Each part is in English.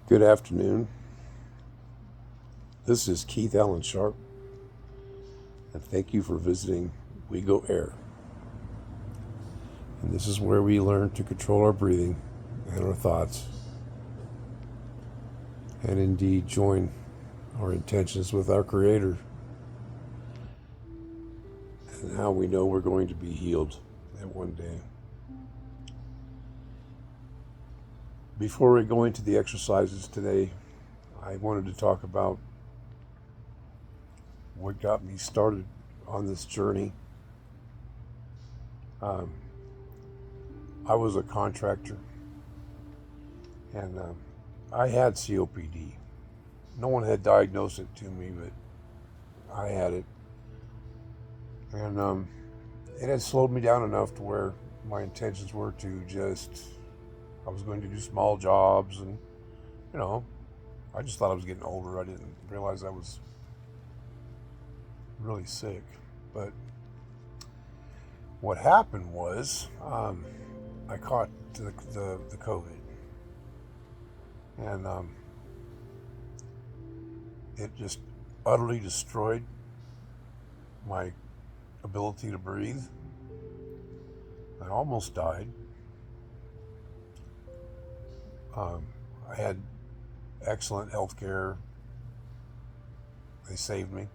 Good afternoon. This is Keith Allen Sharp, and thank you for visiting We Go Air. And this is where we learn to control our breathing and our thoughts, and indeed join our intentions with our Creator, and how we know we're going to be healed at one day. Before we go into the exercises today, I wanted to talk about what got me started on this journey. I was a contractor, and I had COPD. No one had diagnosed it to me, but I had it. And it had slowed me down enough to where my intentions were to I was going to do small jobs, and, you know, I just thought I was getting older. I didn't realize I was really sick. But what happened was, I caught the COVID. And it just utterly destroyed my ability to breathe. I almost died. I had excellent health care. They saved me.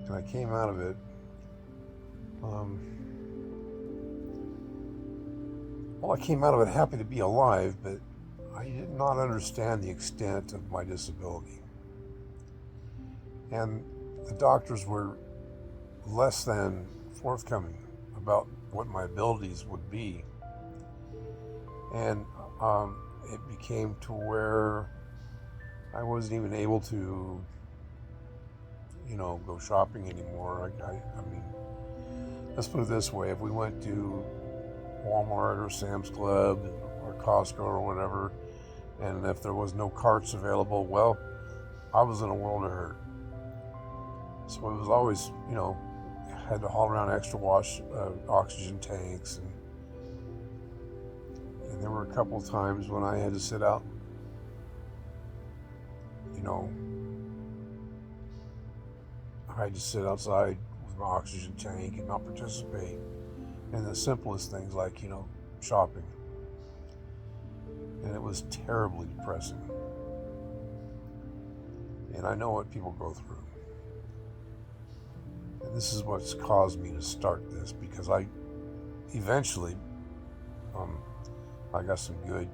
And I came out of it. I came out of it happy to be alive, but I did not understand the extent of my disability. And the doctors were less than forthcoming about what my abilities would be. And it became to where I wasn't even able to, go shopping anymore. I mean, let's put it this way. If we went to Walmart or Sam's Club or Costco or whatever, and if there was no carts available, well, I was in a world of hurt. So it was always, had to haul around extra oxygen tanks, and there were a couple of times when I had to sit out, I had to sit outside with my oxygen tank and not participate in the simplest things like, shopping. And it was terribly depressing. And I know what people go through. And this is what's caused me to start this, because I eventually, I got some good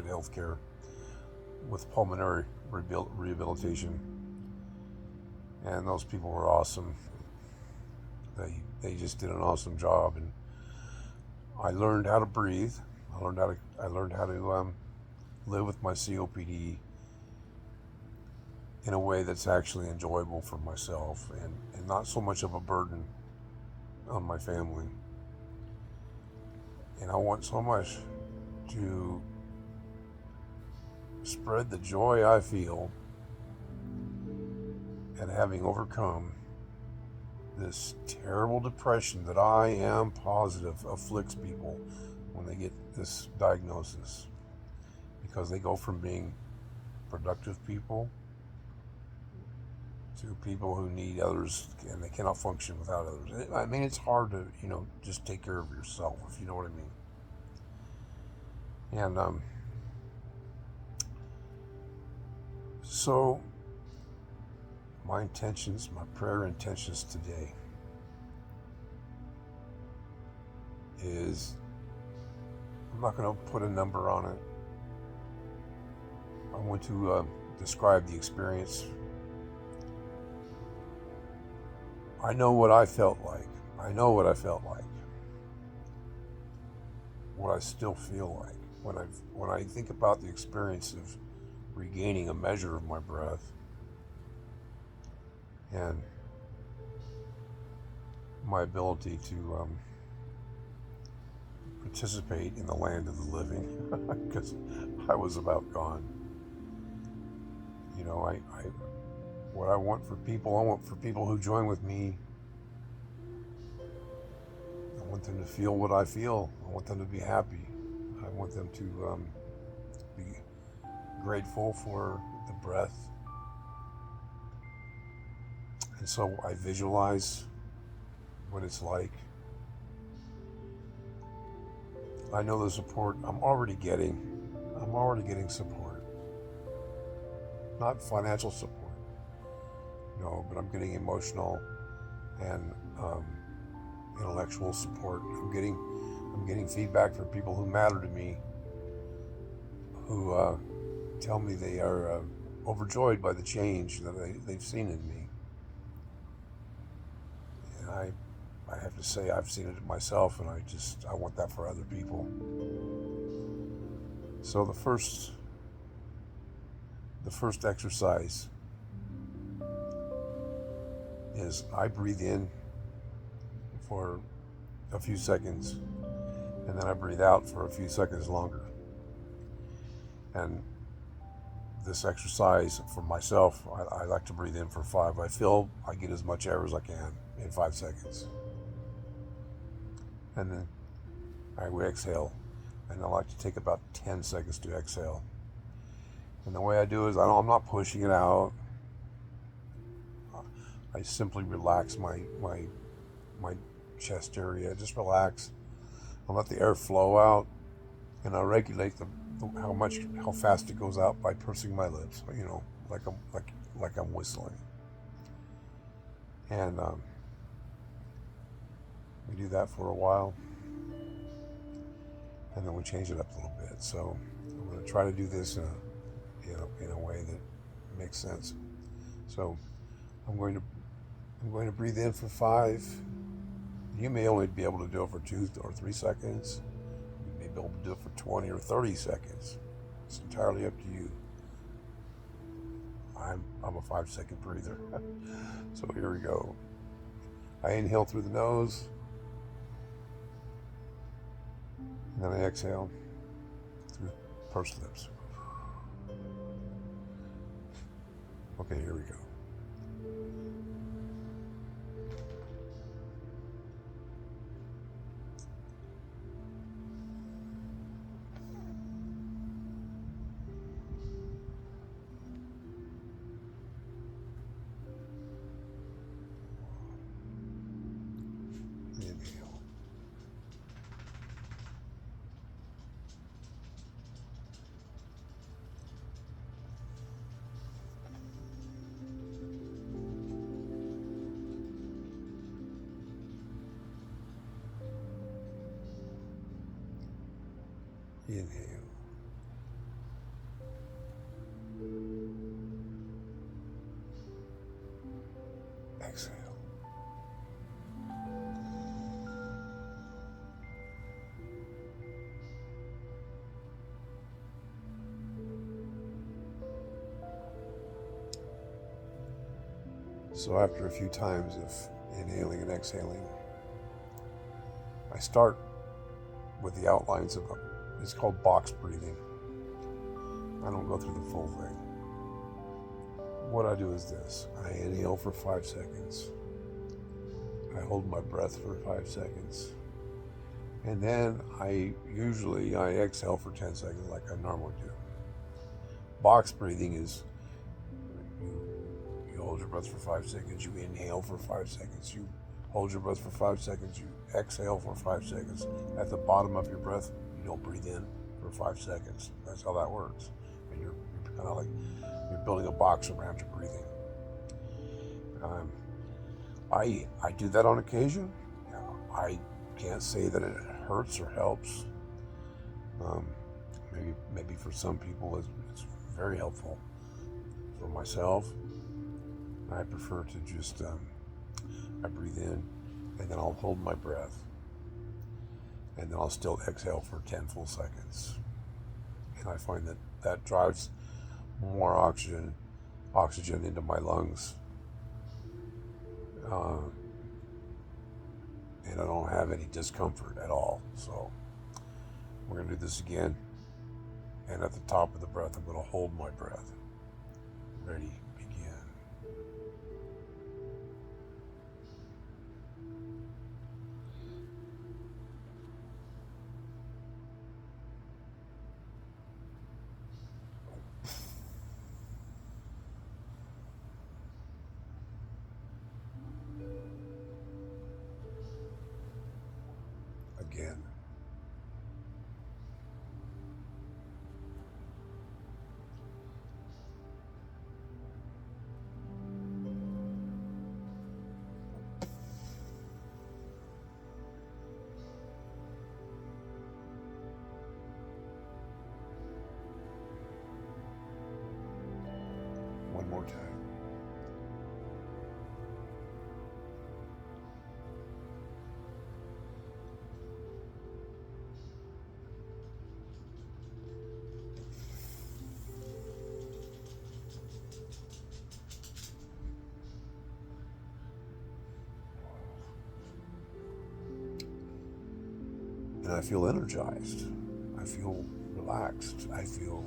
health care with pulmonary rehabilitation, and those people were awesome. They just did an awesome job, and I learned how to breathe. I learned how to live with my COPD in a way that's actually enjoyable for myself, and not so much of a burden on my family. And I want so much to spread the joy I feel at having overcome this terrible depression that I am positive afflicts people when they get this diagnosis, because they go from being productive people to people who need others, and they cannot function without others. I mean, it's hard to, just take care of yourself, if you know what I mean. And so my prayer intentions today is, I'm not going to put a number on it. I want to describe the experience. I know what I felt like. What I still feel like when I think about the experience of regaining a measure of my breath and my ability to participate in the land of the living, because I was about gone. What I want for people who join with me. I want them to feel what I feel. I want them to be happy. want them to be grateful for the breath. And so I visualize what it's like. I know the support I'm already getting. I'm already getting support. Not financial support, no, but I'm getting emotional and intellectual support. I'm getting feedback from people who matter to me, who tell me they are overjoyed by the change that they've seen in me. And I have to say I've seen it myself, and I want that for other people. So the first exercise is I breathe in for a few seconds, and then I breathe out for a few seconds longer. And this exercise for myself, I like to breathe in for 5. I feel I get as much air as I can in 5 seconds. And then I exhale, and I like to take about 10 seconds to exhale. And the way I do is I'm not pushing it out. I simply relax my chest area. Just relax. I let the air flow out, and I regulate how fast it goes out by pursing my lips. Like I'm whistling. And we do that for a while, and then we change it up a little bit. So I'm going to try to do this in a way that makes sense. So I'm going to breathe in for 5. You may only be able to do it for 2 or 3 seconds. You may be able to do it for 20 or 30 seconds. It's entirely up to you. I'm a 5-second breather. So here we go. I inhale through the nose, and then I exhale through pursed lips. Okay, here we go. Inhale. Inhale. Exhale. So after a few times of inhaling and exhaling, I start with the outlines of it's called box breathing. I don't go through the full thing. What I do is this. I inhale for 5 seconds. I hold my breath for 5 seconds. And then I exhale for 10 seconds like I normally do. Box breathing is you hold your breath for 5 seconds, you inhale for 5 seconds, you hold your breath for 5 seconds, you exhale for 5 seconds. At the bottom of your breath, you don't breathe in for 5 seconds. That's how that works. And you're kind of like you're building a box around your breathing. I do that on occasion. I can't say that it hurts or helps. Maybe for some people it's very helpful. For myself, I prefer to just I breathe in, and then I'll hold my breath, and then I'll still exhale for 10 full seconds. And I find that drives more oxygen into my lungs, and I don't have any discomfort at all. So we're going to do this again, and at the top of the breath, I'm going to hold my breath. Ready, begin. more time. And I feel energized. I feel relaxed. I feel